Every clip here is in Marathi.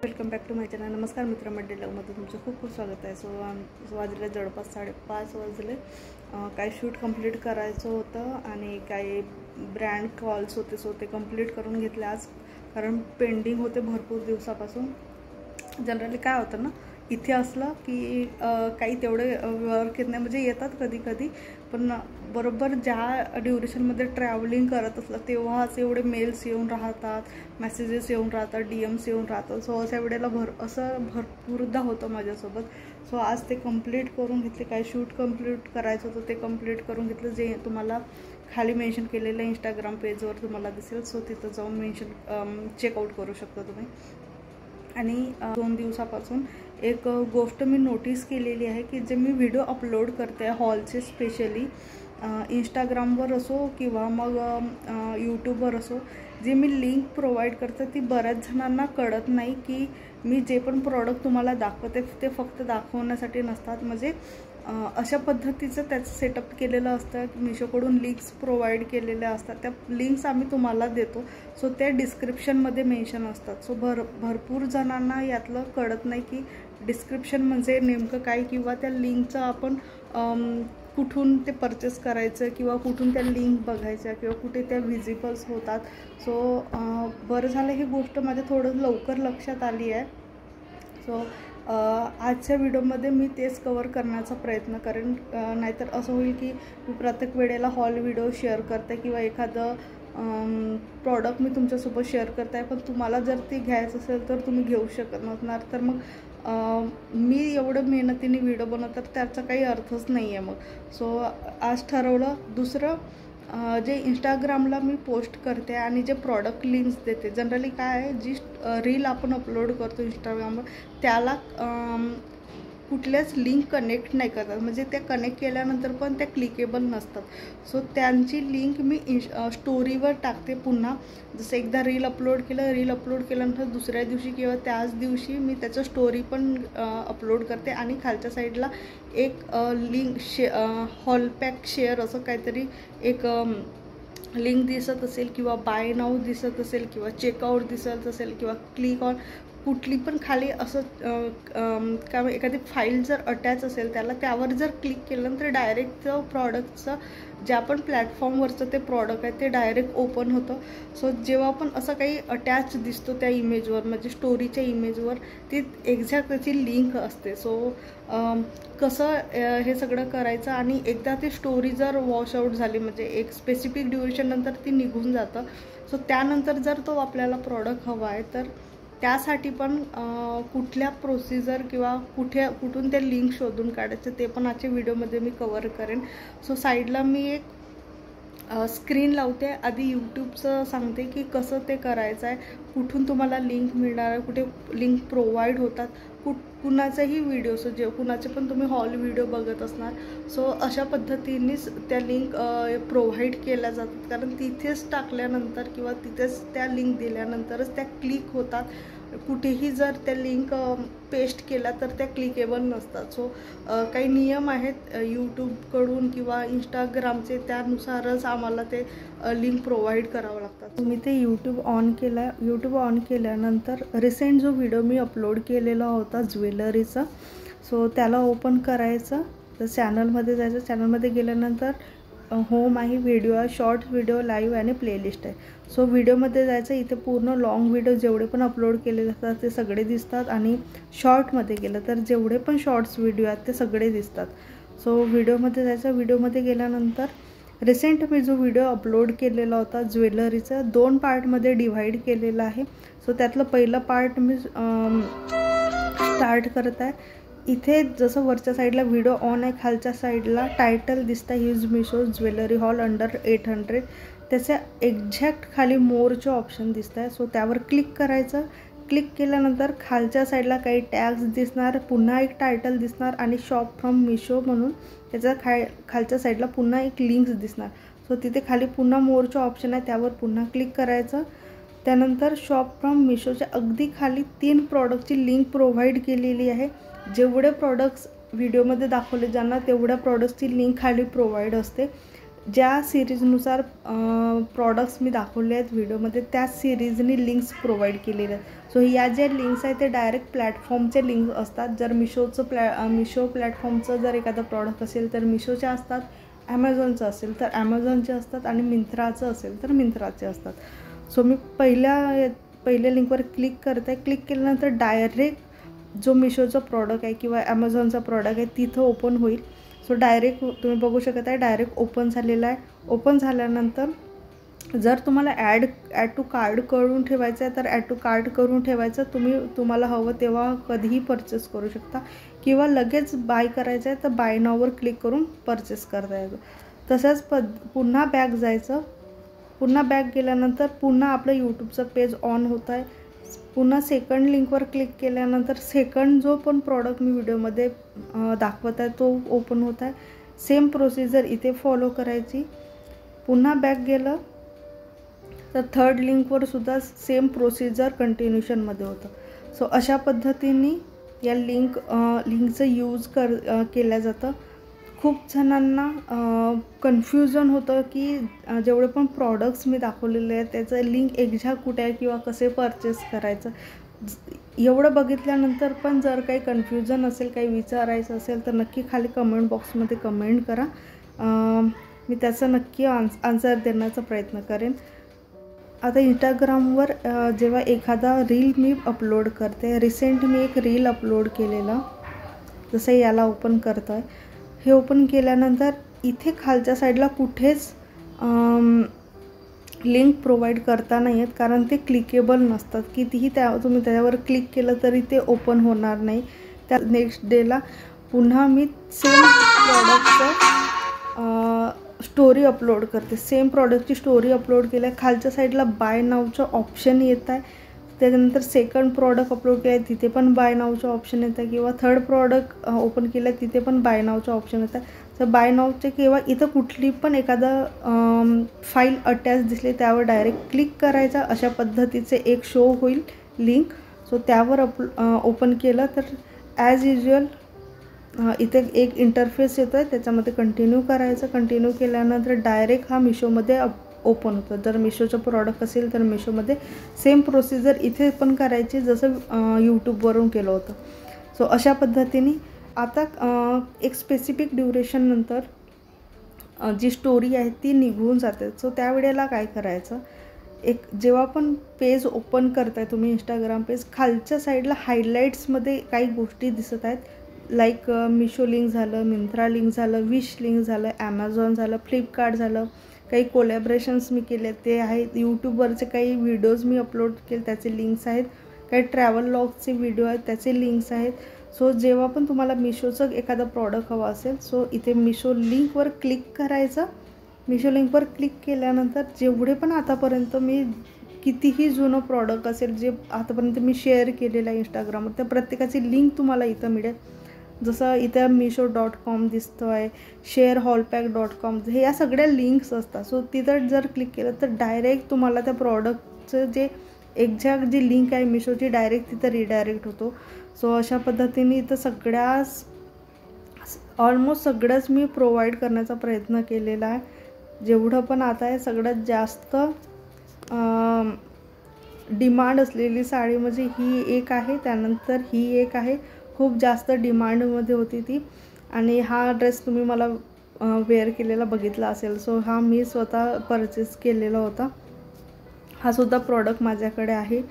Welcome back to my channel. नमस्कार मित्रमंडळी, ब्लॉगमध्ये तुमचं खूप खूप स्वागत आहे। सो वाजले जवळपास 5:30 वाजले। काही शूट कंप्लीट करायचं होतं आणि काही ब्रँड कॉल्स होते, सो ते कंप्लीट करून घेतले आज, कारण पेंडिंग होते भरपूर दिवसापासून। जनरली काय होतं ना, इथे असलं की काही तेवढे वर्क येत नाही, म्हणजे येतात कधी कधी, पण बरोबर ज्या ड्युरेशनमध्ये ट्रॅव्हलिंग करत असलं तेव्हाच एवढे मेल्स येऊन राहतात, मेसेजेस येऊन राहतात, DMs येऊन राहतात। सो अशा वेळेला भरपूरदा होतं माझ्यासोबत। सो आज ते कंप्लीट करून घेतले। काही शूट कंप्लीट करायचं होतं ते कंप्लीट करून घेतलं, जे तुम्हाला खाली मेन्शन केलेलं इंस्टाग्राम पेजवर तुम्हाला दिसेल। सो तिथं जाऊन चेकआउट करू शकता तुम्ही। आणि 2 दिवसापासून एक गोष्ट मी नोटीस केलेली आहे की जे मी व्हिडिओ अपलोड करते हॉलचे, स्पेशली इंस्टाग्रामवर असो किंवा मग यूट्यूबवर असो, जे मी लिंक प्रोव्हाइड करते ती बऱ्याच जणांना कळत नाही की मी जे पण प्रॉडक्ट तुम्हाला दाखवते ते फक्त दाखवण्यासाठी नसतात। म्हणजे अशा पद्धतीचं त्याचं सेटअप केलेलं असतं। मिशोकडून लिंक्स प्रोव्हाइड केलेल्या असतात, त्या लिंक्स आम्ही तुम्हाला देतो। सो त्या डिस्क्रिप्शनमध्ये मेन्शन असतात। सो भरपूर जणांना यातलं कळत नाही की डिस्क्रिप्शन म्हणजे नेमकं काय, किंवा त्या लिंकचं आपण कुठून ते परचेस करायचं, किंवा कुठून त्या लिंक बघायच्या, किंवा कुठे त्या व्हिजिबल्स होतात। सो बरं झालं ही गोष्ट माझ्या थोडं लवकर लक्षात आली आहे। सो आजच्या व्हिडिओमध्ये मी तेच कवर करण्याचा प्रयत्न करेन, नाहीतर असं होईल की मी प्रत्येक वेळेला हॉल व्हिडिओ शेअर करते किंवा एखादं प्रॉडक्ट मी तुमच्यासोबत शेअर करते, पण तुम्हाला जर ती घ्यायचं असेल तर तुम्ही घेऊ शकत नसणार, तर मग मी एवढं मेहनतीने व्हिडिओ बनवतात त्याचा काही अर्थच नाही आहे मग। सो आज ठरवलं दुसरं, जे इंस्टाग्रामला मी पोस्ट करते आणि जे प्रॉडक्ट लिंक्स देते, जनरली काय आहे, जी रील आपण अपलोड करतो इंस्टाग्रामवर त्याला कुठल्याच लिंक कनेक्ट नाही करतात, म्हणजे त्या कनेक्ट केल्यानंतर पण त्या क्लिकेबल नसतात। सो त्यांची लिंक मी स्टोरीवर टाकते पुन्हा। जसं एकदा रील अपलोड केल्यानंतर दुसऱ्या दिवशी किंवा त्याच दिवशी मी त्याचं स्टोरी पण अपलोड करते, आणि खालच्या साईडला एक लिंक हॉल पॅक शेअर असं काहीतरी एक लिंक दिसत असेल, किंवा बाय नाऊ दिसत असेल, किंवा चेकआउट दिसत असेल, किंवा क्लिक ऑन कुठली पण खाली असं काय, एखादी फाईल जर अटॅच असेल त्यावर जर क्लिक केलं तर डायरेक्ट प्रॉडक्टचं ज्या पण प्लॅटफॉर्मवरचं ते प्रॉडक्ट आहे ते डायरेक्ट ओपन होतं। सो जेव्हा पण असं काही अटॅच दिसतो त्या इमेजवर, म्हणजे स्टोरीच्या इमेजवर, ती एक्झॅक्ट त्याची लिंक असते। सो कसं हे सगळं करायचं, आणि एकदा ती स्टोरी जर वॉशआउट झाली, म्हणजे एक स्पेसिफिक ड्युरेशन नंतर ती निघून जातं। सो त्यानंतर जर तो आपल्याला प्रॉडक्ट हवा आहे तर त्यासाठी पण कुठल्या प्रोसिजर किंवा कुठून ते लिंक शोधून काढायचं ते पण आजच्या व्हिडिओमध्ये मी कवर करेन। सो साईडला मी एक स्क्रीन लावते, आधी यूट्यूबचं सांगते की कसं ते करायचं आहे, कुठून तुम्हाला लिंक मिळणार आहे, कुठे लिंक प्रोव्हाइड होतात, कुणाचाही व्हिडिओ, जे कुणाचे पण तुम्ही हॉल व्हिडिओ बघत असणार, सो अशा पद्धतीनेच त्या लिंक प्रोव्हाइड केल्या जातात, कारण तिथेच टाकल्यानंतर किंवा तिथेच त्या लिंक दिल्यानंतरच त्या क्लिक होतात। कुठेही जर त्या लिंक पेस्ट केला तर त्या क्लिकेबल नसतात। सो काही नियम आहेत यूट्यूबकडून किंवा इंस्टाग्रामचे, त्यानुसारच आम्हाला ते लिंक प्रोव्हाइड करावं लागतात। मी ते यूट्यूब ऑन केल्यानंतर रिसेंट जो व्हिडिओ मी अपलोड केलेला होता ज्वेलरीचा, सो त्याला ओपन करायचं, तर चॅनलमध्ये जायचं। चॅनलमध्ये गेल्यानंतर होम आहे, व्हिडिओ आहे, शॉर्ट व्हिडिओ, लाईव्ह आणि प्लेलिस्ट आहे। सो व्हिडिओमध्ये जायचं, इथे पूर्ण लॉंग व्हिडिओ जेवढे पण अपलोड केलेले असतात ते सगळे दिसतात, आणि शॉर्टमध्ये गेलं तर जेवढे पण शॉर्ट्स व्हिडिओ आहेत ते सगळे दिसतात। सो व्हिडिओमध्ये जायचं, व्हिडिओमध्ये गेल्यानंतर रिसेंट मी जो व्हिडिओ अपलोड केलेला होता ज्वेलरीचा 2 पार्टमध्ये डिव्हाइड केलेला आहे। सो त्यातलं पहिलं पार्ट मी स्टार्ट करत आहे। इथे जसं वरच्या साईडला व्हिडिओ ऑन आहे, खालच्या साईडला टायटल दिसतं, use Meesho jewellery hall under 800, त्याच्या एक्झॅक्ट खाली मोरचं ऑप्शन दिसतं आहे। सो त्यावर क्लिक करायचं। क्लिक केल्यानंतर खालच्या साईडला काही टॅग्स दिसणार, पुन्हा एक टायटल दिसणार, आणि शॉप फ्रॉम मिशो म्हणून त्याच्या खालच्या साईडला पुन्हा एक लिंक्स दिसणार। सो तिथे खाली पुन्हा मोरचं ऑप्शन आहे, त्यावर पुन्हा क्लिक करायचं। त्यानंतर शॉप फ्रॉम मिशोच्या अगदी खाली 3 प्रॉडक्टची लिंक प्रोव्हाइड केलेली आहे। जेवढे प्रॉडक्ट्स व्हिडिओमध्ये दाखवले ज्यांना तेवढ्या प्रॉडक्ट्सची लिंक खाली प्रोव्हाइड असते। ज्या सिरीजनुसार प्रॉडक्ट्स मी दाखवले आहेत व्हिडिओमध्ये त्याच सिरीजनी लिंक्स प्रोव्हाइड केलेले आहेत. सो या ज्या लिंक्स आहेत ते डायरेक्ट प्लॅटफॉर्मचे लिंक्स असतात. जर मिशो प्लॅटफॉर्मचं जर एखादं प्रॉडक्ट असेल तर मिशोचे असतात, ॲमेझॉनचं असेल तर ॲमेझॉनचे असतात आणि मिंत्राचं असेल तर मिंत्राचे असतात. सो मी पहिल्या लिंकवर क्लिक करते. क्लिक केल्यानंतर डायरेक्ट जो मिशोचा प्रॉडक्ट आहे किंवा ॲमेझॉनचा प्रॉडक्ट आहे तिथं ओपन होईल. सो डायरेक्ट तुम्ही बघू शकत आहे डायरेक्ट ओपन झालेला आहे. ओपन झाल्यानंतर जर तुम्हाला ॲड टू कार्ट करून ठेवायचं आहे तर ॲड टू कार्ट करून ठेवायचं. तुम्हाला हवं तेव्हा कधीही परचेस करू शकता किंवा लगेच बाय करायचं आहे तर बाय नाववर क्लिक करून परचेस करता येतं. तसंच पुन्हा बॅक जायचं. पुन्हा बॅक गेल्यानंतर पुन्हा आपलं यूट्यूबचं पेज ऑन होत आहे. पुन्हा सेकंड लिंकवर क्लिक केल्यानंतर सेकंड जो पण प्रॉडक्ट मी व्हिडिओमध्ये दाखवत आहे तो ओपन होत आहे. सेम प्रोसिजर इथे फॉलो करायची. पुन्हा बॅक गेलं तर थर्ड लिंकवर सुद्धा सेम प्रोसिजर कंटिन्यूशनमध्ये होतं. सो अशा पद्धतीने या लिंकचं यूज केलं जातं. खूप जणांना कन्फ्युजन होतं की जेवढे पण प्रॉडक्ट्स मी दाखवलेले आहेत त्याचं लिंक एक्झॅक्ट कुठे आहे किंवा कसे परचेस करायचं. एवढं बघितल्यानंतर पण जर काही कन्फ्युजन असेल, काही विचारायचं असेल तर नक्की खाली कमेंट बॉक्समध्ये कमेंट करा. मी त्याचं नक्की आन्सर देण्याचा प्रयत्न करेन. आता इंस्टाग्रामवर जेव्हा एखादा रील मी अपलोड करते, रिसेंट मी एक रील अपलोड केलेला, जसं याला ओपन करतो आहे. हे ओपन केल्यानंतर इथे खालच्या साईडला कुठेच लिंक प्रोव्हाइड करता नाही आहेत कारण ते क्लिकेबल नसतात. कितीही तुम्ही त्याच्यावर क्लिक केलं तरी ते ओपन होणार नाही. त्या नेक्स्ट डेला पुन्हा मी सेम प्रॉडक्टचं स्टोरी अपलोड करते. सेम प्रॉडक्टची स्टोरी अपलोड केल्या. खालच्या साईडला बाय नावचं ऑप्शन येत आहे. त्याच्यानंतर सेकंड प्रॉडक्ट अपलोड केलं आहे तिथे पण बाय नावचं ऑप्शन येतं आहे किंवा थर्ड प्रॉडक्ट ओपन केलं आहे तिथे पण बाय नावचं ऑप्शन येतं आहे. तर बाय नावचे किंवा इथं कुठली पण एखादा फाईल अटॅच दिसली त्यावर डायरेक्ट क्लिक करायचा. अशा पद्धतीचे एक शो होईल लिंक. सो त्यावर ओपन केलं तर ॲज युज्युअल इथे एक इंटरफेस येतो आहे, त्याच्यामध्ये कंटिन्यू करायचं. कंटिन्यू केल्यानंतर डायरेक्ट हा मिशोमध्ये ओपन होतं. जर मिशोचं प्रॉडक्ट असेल तर मिशोमध्ये सेम प्रोसिजर इथे पण करायची जसं यूट्यूबवरून केलं होतं. सो अशा पद्धतीने आता एक स्पेसिफिक ड्युरेशननंतर जी स्टोरी आहे ती निघून जाते. सो त्यावेळेला काय करायचं, जेव्हा पण पेज ओपन करताय तुम्ही इंस्टाग्राम पेज, खालच्या साईडला हायलाईट्समध्ये काही गोष्टी दिसत आहेत. लाईक मिशो लिंक झालं, मिंत्रा लिंक झालं, विश लिंक झालं, ॲमेझॉन झालं, फ्लिपकार्ट झालं. काही कोलॅबरेशन्स मी केले ते आहेत. यूट्यूबवरचे काही व्हिडिओज मी अपलोड केले त्याचे लिंक्स आहेत. काही ट्रॅव्हल लॉगचे व्हिडिओ आहेत त्याचे लिंक्स आहेत. सो जेव्हा पण तुम्हाला मिशोचं एखादा प्रॉडक्ट हवा असेल सो इथे मिशो लिंकवर क्लिक करायचं. मिशो लिंकवर क्लिक केल्यानंतर जेवढे पण आतापर्यंत मी कितीही जुनं प्रॉडक्ट असेल जे आतापर्यंत मी शेअर केलेलं आहे इंस्टाग्रामवर त्या प्रत्येकाची लिंक तुम्हाला इथं मिळेल. जसं इथं Meesho.com दिसतो आहे, ShareHaulPack.com, हे या सगळ्या लिंक्स असतात. सो तिथं जर क्लिक केलं तर डायरेक्ट तुम्हाला त्या प्रॉडक्टचं जे एक्झॅक्ट जी लिंक आहे मिशोची डायरेक्ट तिथं रिडायरेक्ट होतो. सो अशा पद्धतीने इथं ऑलमोस्ट सगळंच मी प्रोव्हाइड करण्याचा प्रयत्न केलेला आहे. जेवढं पण आता आहे सगळ्यात जास्त डिमांड असलेली साडी म्हणजे ही एक आहे, त्यानंतर ही एक आहे. खूप जास्त डिमांडमध्ये होती ती. आणि हा ड्रेस तुम्ही मला वेअर केलेला बघितला असेल. सो हा मी स्वतः परचेस केलेला होता. हा सुद्धा प्रॉडक्ट माझ्याकडे आहे.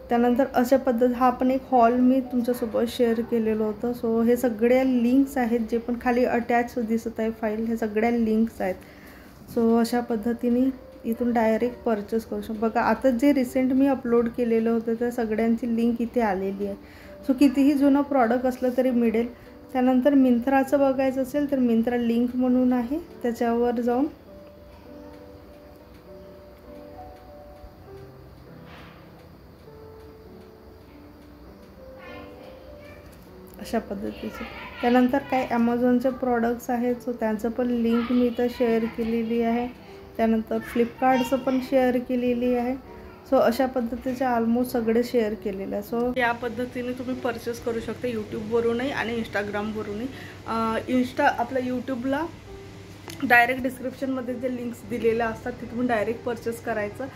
त्यानंतर अशा हा पण एक हॉल मी तुमच्यासोबत शेअर केलेलं होतं. सो हे सगळ्या लिंक्स आहेत जे पण खाली अटॅच दिसत आहे फाईल, हे सगळ्या लिंक्स आहेत. सो अशा पद्धतीने इथून डायरेक्ट परचेस करू शकतो. बघा आता जे रिसेंट मी अपलोड केलेलं होतं त्या सगळ्यांची लिंक इथे आलेली आहे. सो कितीही जुनं प्रॉडक्ट असलं तरी मिळेल. त्यानंतर मिंत्राचं बघायचं असेल तर मिंत्रा लिंक म्हणून आहे, त्याच्यावर जाऊन अशा पद्धतीचे. त्यानंतर काय ॲमेझॉनचे प्रॉडक्ट्स आहेत सो त्यांचं पण लिंक मी इथं शेअर केलेली आहे. त्यानंतर फ्लिपकार्टचं पण शेअर केलेली आहे. सो अशा पद्धतीचे ऑलमोस्ट सगळे शेअर केलेलं आहे. सो या पद्धतीने तुम्ही परचेस करू शकता यूट्यूबवरूनही आणि इंस्टाग्रामवरूनही. आपल्या यूट्यूबला डायरेक्ट डिस्क्रिप्शनमध्ये जे लिंक्स दिलेल्या असतात तिथून डायरेक्ट परचेस करायचं.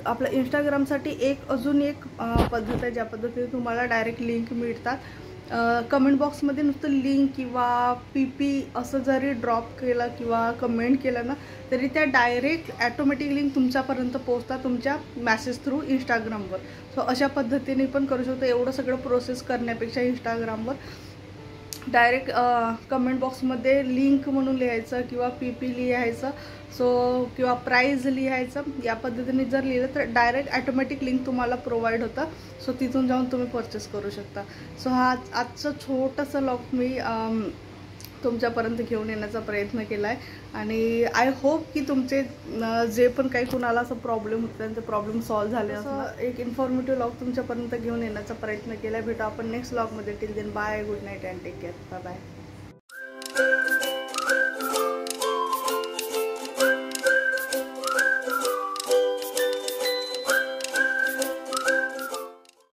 आपलं इंस्टाग्रामसाठी अजून एक पद्धत आहे ज्या पद्धतीने तुम्हाला डायरेक्ट लिंक मिळतात. कमेंट बॉक्समध्ये नुसतं लिंक किंवा PP असं जरी ड्रॉप केलं किंवा कमेंट केलं ना तरी त्या डायरेक्ट ॲटोमॅटिक लिंक तुमच्यापर्यंत पोहोचतात तुमच्या मॅसेज थ्रू इंस्टाग्रामवर. सो अशा पद्धतीने पण करू शकतो. एवढं सगळं प्रोसेस करण्यापेक्षा इंस्टाग्रामवर डायरेक्ट कमेंट बॉक्समध्ये लिंक म्हणून लिहायचं किंवा PP लिहायचं किंवा प्राईज लिहायचं. या पद्धतीने जर लिहिलं तर डायरेक्ट ॲटोमॅटिक लिंक तुम्हाला प्रोव्हाइड होतं. सो तिथून जाऊन तुम्ही परचेस करू शकता. सो हा आजचं छोटंसं लॉग मी तुमच्यापर्यंत घेऊन येण्याचा प्रयत्न केला आहे आणि आय होप की तुमचे जे पण काही कुणाला असं प्रॉब्लेम होतं त्यांचे प्रॉब्लेम सॉल्व्ह झाले असं एक इन्फॉर्मेटिव्ह लॉग तुमच्यापर्यंत घेऊन येण्याचा प्रयत्न केला आहे. भेटू आपण नेक्स्ट लॉगमध्ये. Till then bye, good night and take care. Bye bye.